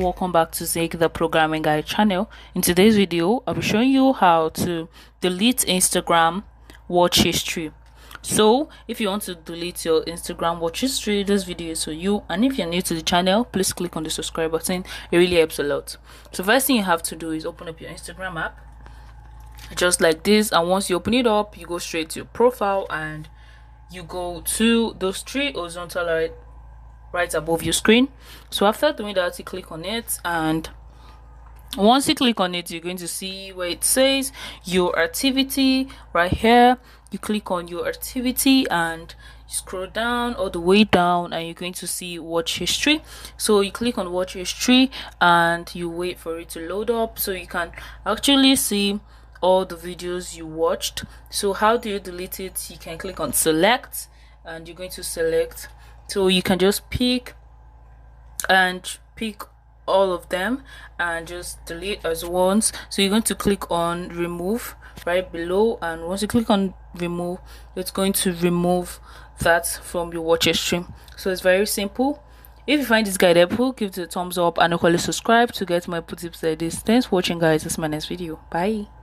welcome back to Zig the Programming Guide channel. In today's video, I'll be showing you how to delete Instagram watch history. So if you want to delete your Instagram watch history, this video is for you. And if you're new to the channel, please click on the subscribe button. It really helps a lot. So first thing you have to do is open up your Instagram app just like this, and once you open it up, you go straight to your profile and you go to those three horizontal right above your screen. So after doing that, you click on it, and once you click on it, you're going to see where it says your activity right here. You click on your activity and you scroll down all the way down, and you're going to see watch history. So you click on watch history and you wait for it to load up so you can actually see all the videos you watched. So how do you delete it? You can click on select and you're going to select, so you can just pick all of them and just delete as once. So you're going to click on remove right below, and once you click on remove, it's going to remove that from your watch history. So it's very simple. If you find this guide helpful, give it a thumbs up and equally subscribe to get more tips like this. Thanks for watching, guys. This is my next video. Bye.